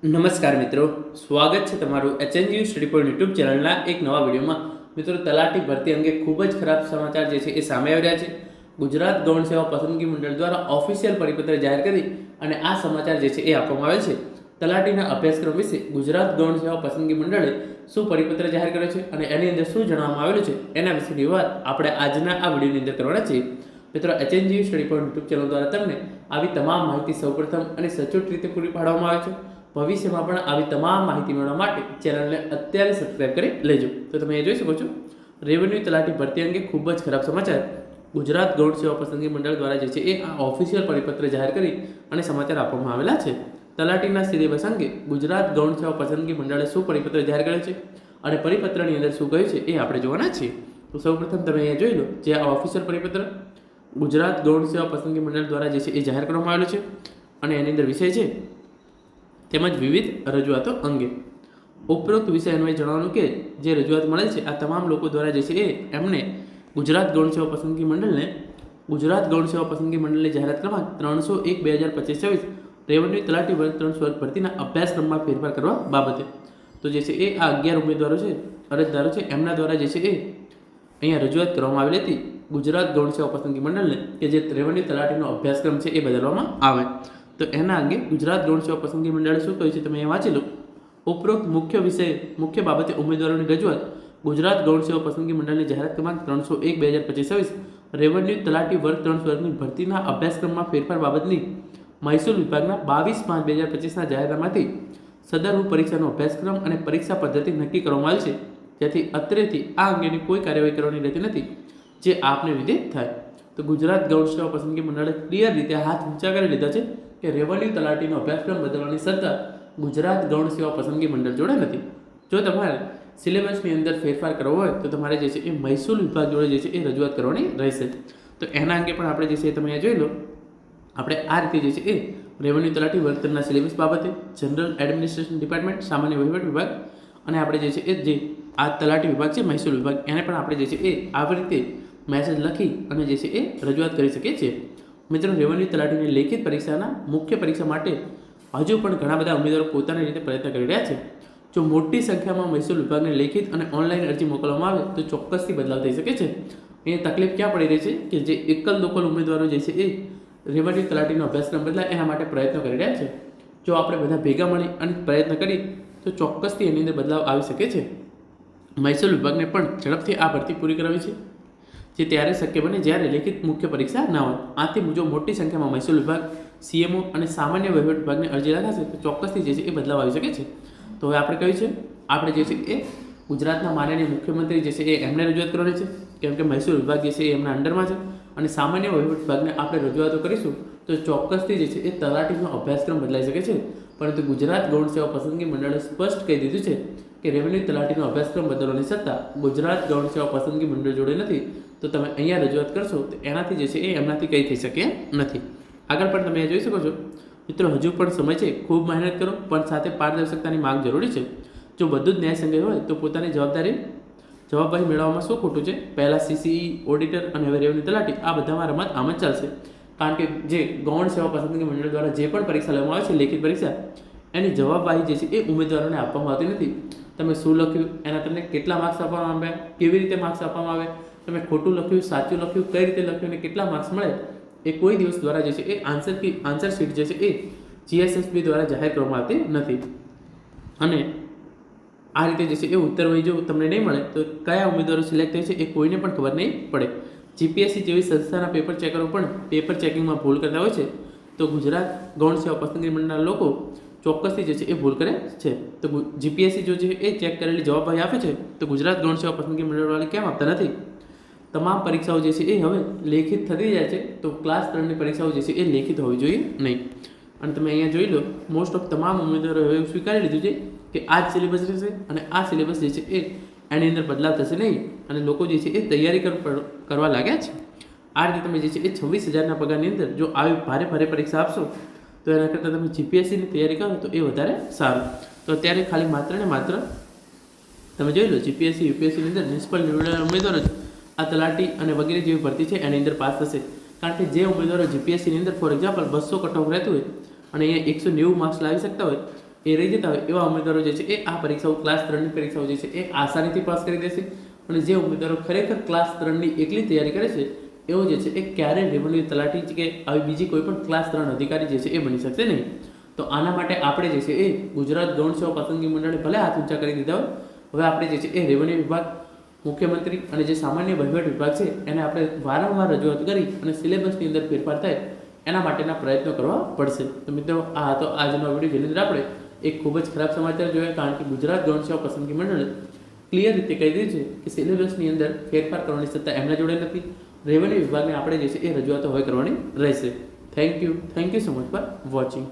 નમસ્કાર મિત્રો, સ્વાગત છે તમારું એચએનજી સ્ટડી પોઈન્ટ યુટ્યુબ ચેનલના એક નવા વિડીયોમાં. મિત્રો, તલાટી ભરતી અંગે ખૂબ જ ખરાબ સમાચાર જે છે એ સામે આવી રહ્યા છે. ગુજરાત ગૌણ સેવા પસંદગી મંડળ દ્વારા ઓફિશિયલ પરિપત્ર જાહેર કરી અને આ સમાચાર જે છે એ આપવામાં આવેલ છે. તલાટીના અભ્યાસક્રમ વિશે ગુજરાત ગૌણ સેવા પસંદગી મંડળે શું પરિપત્ર જાહેર કર્યો છે અને એની અંદર શું જણાવવામાં આવેલું છે એના વિશેની વાત આપણે આજના આ વિડીયોની અંદર કરવાના છીએ. મિત્રો, HNG study point YouTube channel દ્વારા તમને આવી તમામ માહિતી સૌપ્રથમ અને સચોટ રીતે પૂરી પાડવામાં આવે છે. ભવિષ્યમાં પણ આવી તમામ માહિતી મેળવવા માટે ચેનલને અત્યારે સબસ્ક્રાઇબ કરી લેજો. તો તમે એ જોઈ શકો છો, રેવન્યુ તલાટી ભરતી અંગે ખૂબ જ ખરાબ સમાચાર. ગુજરાત ગૌણ સેવા પસંદગી મંડળ દ્વારા જે છે એ આ ઓફિશિયલ પરિપત્ર જાહેર કરી અને સમાચાર આપવામાં આવેલા છે. તલાટીના સિલેબસ અંગે ગુજરાત ગૌણ સેવા પસંદગી મંડળે શું પરિપત્ર જાહેર કર્યો છે અને પરિપત્રની અંદર શું કહ્યું છે એ આપણે જોવાના છીએ. તો સૌપ્રથમ તમે અહીંયા જોઈ લો, જે આ ઓફિશિયલ પરિપત્ર ગુજરાત ગૌણ સેવા પસંદગી મંડળ દ્વારા જે છે એ જાહેર કરવામાં આવેલું છે અને એની અંદર વિષય છે તેમજ વિવિધ રજૂઆતો અંગે. ઉપરોક્ત વિષય અન્વયે જણાવવાનું કે જે રજૂઆત મળેલ છે આ તમામ લોકો દ્વારા જે છે એ એમને ગુજરાત ગૌણ સેવા પસંદગી મંડળની જાહેરાત ક્રમાંક 301/2025 રેવન્યુ તલાટી વર્ગ 3 ભરતીના અભ્યાસક્રમમાં ફેરફાર કરવા બાબતે. તો જે છે એ આ 11 ઉમેદવારો છે, અરજદારો છે, એમના દ્વારા જે છે એ અહીંયા રજૂઆત કરવામાં આવેલી હતી ગુજરાત ગૌણ સેવા પસંદગી મંડળને કે જે રેવન્યુ તલાટીનો અભ્યાસક્રમ છે એ બદલવામાં આવે. તો એના અંગે ગુજરાત ગૌણ સેવા પસંદગી મંડળે શું કહ્યું છે તમે અહીંયા વાંચી લો. ઉપરોક્ત મુખ્ય બાબતે ઉમેદવારોની રજૂઆત ગુજરાત ગૌણ સેવા પસંદગી મંડળની જાહેરાત ક્રમાંક 301/2025 રેવન્યુ તલાટી વર્ગ 3 વર્ગની ભરતીના અભ્યાસક્રમમાં ફેરફાર બાબતની મહેસૂલ વિભાગના 22/5/2025ના જાહેરનામાથી સદરરૂપ પરીક્ષાનો અભ્યાસક્રમ અને પરીક્ષા પદ્ધતિ નક્કી કરવામાં આવી છે, જેથી અત્રેથી આ અંગેની કોઈ કાર્યવાહી કરવાની રહેતી નથી, જે આપને વિધેય થાય. તો ગુજરાત ગૌણ સેવા પસંદગી મંડળે ક્લિયર રીતે હાથ ઊંચા કરી લીધા છે કે રેવન્યુ તલાટીનો અભ્યાસક્રમ બદલવાની સત્તા ગુજરાત ગૌણ સેવા પસંદગી મંડળ જોડે નથી. જો તમારે સિલેબસની અંદર ફેરફાર કરવો હોય તો તમારે જે છે એ મહેસૂલ વિભાગ જોડે જે છે એ રજૂઆત કરવાની રહેશે. તો એના અંગે પણ આપણે જે છે તમે જોઈ લો, આપણે આ રીતે જે છે એ રેવન્યુ તલાટી વર્તનના સિલેબસ બાબતે જનરલ એડમિનિસ્ટ્રેશન ડિપાર્ટમેન્ટ, સામાન્ય વહીવટ વિભાગ અને આપણે જે છે એ જે આ તલાટી વિભાગ છે, મહેસૂલ વિભાગ, એને પણ આપણે જે છે એ આવી રીતે મેસેજ લખી અને જે છે એ રજૂઆત કરી શકીએ છીએ. મિત્રો, રેવન્યુ તલાટીની લેખિત પરીક્ષાના મુખ્ય પરીક્ષા માટે હજુ પણ ઘણા બધા ઉમેદવારો પોતાની રીતે પ્રયત્ન કરી રહ્યા છે. જો મોટી સંખ્યામાં મહેસૂલ વિભાગને લેખિત અને ઓનલાઈન અરજી મોકલવામાં આવે તો ચોક્કસથી બદલાવ થઈ શકે છે. અહીંયા તકલીફ ક્યાં પડી રહી છે કે જે એકલ લોકલ ઉમેદવારો જે છે એ રેવન્યુ તલાટીનો અભ્યાસક્રમ બદલાય એના માટે પ્રયત્નો કરી રહ્યા છે. જો આપણે બધા ભેગા મળી અને પ્રયત્ન કરીએ તો ચોક્કસથી એની અંદર બદલાવ આવી શકે છે. મહેસૂલ વિભાગને પણ ઝડપથી આ ભરતી પૂરી કરાવી છે, જે ત્યારે શક્ય બને જ્યારે લેખિત મુખ્ય પરીક્ષા ના હોય. આથી મુજબ મોટી સંખ્યામાં મહેસૂલ વિભાગ, સીએમઓ અને સામાન્ય વહીવટ વિભાગને અરજી લખાશે તો ચોક્કસથી જે છે એ બદલાવ આવી શકે છે. તો હવે આપણે કહ્યું છે આપણે જે છે એ ગુજરાતના માનનીય મુખ્યમંત્રી જે છે એ એમને રજૂઆત કરવાની છે, કેમ કે મહેસૂલ વિભાગ જે છે એ એમના અંડરમાં છે અને સામાન્ય વહીવટ વિભાગને આપણે રજૂઆતો કરીશું તો ચોક્કસથી જે છે એ તલાટીનો અભ્યાસક્રમ બદલાઈ શકે છે. પરંતુ ગુજરાત ગૌણ સેવા પસંદગી મંડળે સ્પષ્ટ કહી દીધું છે કે રેવન્યુ તલાટીનો અભ્યાસક્રમ બદલવાની સત્તા ગુજરાત ગૌણ સેવા પસંદગી મંડળ જોડે નથી. તો તમે અહીંયા રજૂઆત કરશો તો એનાથી જે છે એ એમનાથી કંઈ થઈ શકે નથી. આગળ પણ તમે જોઈ શકો છો. મિત્રો, હજુ પણ સમય છે, ખૂબ મહેનત કરો, પણ સાથે પારદર્શકતાની માંગ જરૂરી છે. જો બધું જ ન્યાયસંગત હોય તો પોતાની જવાબદારી મેળવવામાં શું ખોટું છે. પહેલાં સીસીઈ, ઓડિટર અને હવે રેવન્યુ તલાટી, આ બધામાં રમત આમ જ ચાલશે. કારણ કે જે ગૌણ સેવા પસંદગી મંડળ દ્વારા જે પણ પરીક્ષા લેવામાં આવે છે, લેખિત પરીક્ષા, એની જવાબવાહી જે છે એ ઉમેદવારોને આપવામાં આવતી નથી. તમે શું લખ્યું, એના તમને કેટલા માર્ક્સ આપવામાં આવે, કેવી રીતે માર્ક્સ આપવામાં આવે, તમે ખોટું લખ્યું, સાચું લખ્યું, કઈ રીતે લખ્યું અને કેટલા માર્ક્સ મળે, એ કોઈ દિવસ દ્વારા જે છે એ આન્સર શીટ જે છે એ જીએસએસબી દ્વારા જાહેર કરવામાં આવતી નથી. અને આ રીતે જે છે એ ઉત્તરવહી જો તમને નહીં મળે તો કયા ઉમેદવારો સિલેક્ટ થાય છે એ કોઈને પણ ખબર નહીં પડે. જીપીએસસી જેવી સંસ્થાના પેપર ચેકરો પણ પેપર ચેકિંગમાં ભૂલ કરતા હોય છે. તો ગુજરાત ગૌણ સેવા પસંદગી મંડળના લોકો ચોક્કસથી જે છે એ ભૂલ કરે છે. તો જીપીએસસી જો છે એ ચેક કરેલી જવાબવાહી આપે છે તો ગુજરાત ગૌણ સેવા પસંદગી મંડળવાળા કેમ આપતા નથી? તમામ પરીક્ષાઓ જે છે એ હવે લેખિત થતી જાય છે, તો ક્લાસ 3ની પરીક્ષાઓ જે છે એ લેખિત હોવી જોઈએ નહીં. અને તમે અહીંયા જોઈ લો, મોસ્ટ ઓફ તમામ ઉમેદવારો હવે સ્વીકારી લીધું છે કે આ જ સિલેબસ રહેશે અને આ સિલેબસ જે છે એ એની અંદર બદલાવ થશે નહીં અને લોકો જે છે એ તૈયારી કરવા લાગ્યા છે. આ રીતે તમે જે છે એ 26,000ના પગારની અંદર જો આવી ભારે પરીક્ષા આપશો તો એના કરતાં તમે જીપીએસસીની તૈયારી કરો તો એ વધારે સારું. તો અત્યારે ખાલી માત્ર ને માત્ર તમે જોઈ લો, જીપીએસસી, યુપીએસસીની અંદર નિષ્ફળ નીવડેલા ઉમેદવારો આ તલાટી અને વગેરે જેવી ભરતી છે એની અંદર પાસ થશે. કારણ કે જે ઉમેદવારો જીપીએસસીની અંદર ફોર એક્ઝામ્પલ 200 કટ ઓફ રહેતું હોય અને અહીંયા 190 માર્ક્સ લાવી શકતા હોય એ રહી જતા હોય એવા ઉમેદવારો જે છે એ આ પરીક્ષાઓ ક્લાસ 3ની પરીક્ષાઓ જે છે એ આસાનીથી પાસ કરી દેશે. અને જે ઉમેદવારો ખરેખર ક્લાસ 3ની એકલી તૈયારી કરે છે એવો જે છે એ ક્યારેય રેવન્યુ તલાટી કે આવી બીજી કોઈ પણ ક્લાસ 3 અધિકારી જે છે એ બની શકશે નહીં. તો આના માટે આપણે જે છે એ ગુજરાત ગૌણ સેવા પસંદગી મંડળે ભલે હાથ ઊંચા કરી દીધા હોય, હવે આપણે જે છે એ રેવન્યુ વિભાગ, મુખ્યમંત્રી અને જે સામાન્ય વહીવટ વિભાગ છે એને આપણે વારંવાર રજૂઆત કરી અને સિલેબસની અંદર ફેરફાર થાય એના માટેના પ્રયત્નો કરવા પડશે. તો મિત્રો આ હતો આજનો વિડીયો, જેની અંદર આપણે એક ખૂબ જ ખરાબ સમાચાર જોયા, કારણ કે ગુજરાત ગૌણ સેવા પસંદગી મંડળે ક્લિયર રીતે કહી દીધું છે કે સિલેબસની અંદર ફેરફાર કરવાની સત્તા એમના જોડે નથી. રેવન્યુ વિભાગને આપણે જે છે એ રજૂઆતો હવે કરવાની રહેશે. Thank you so much for watching.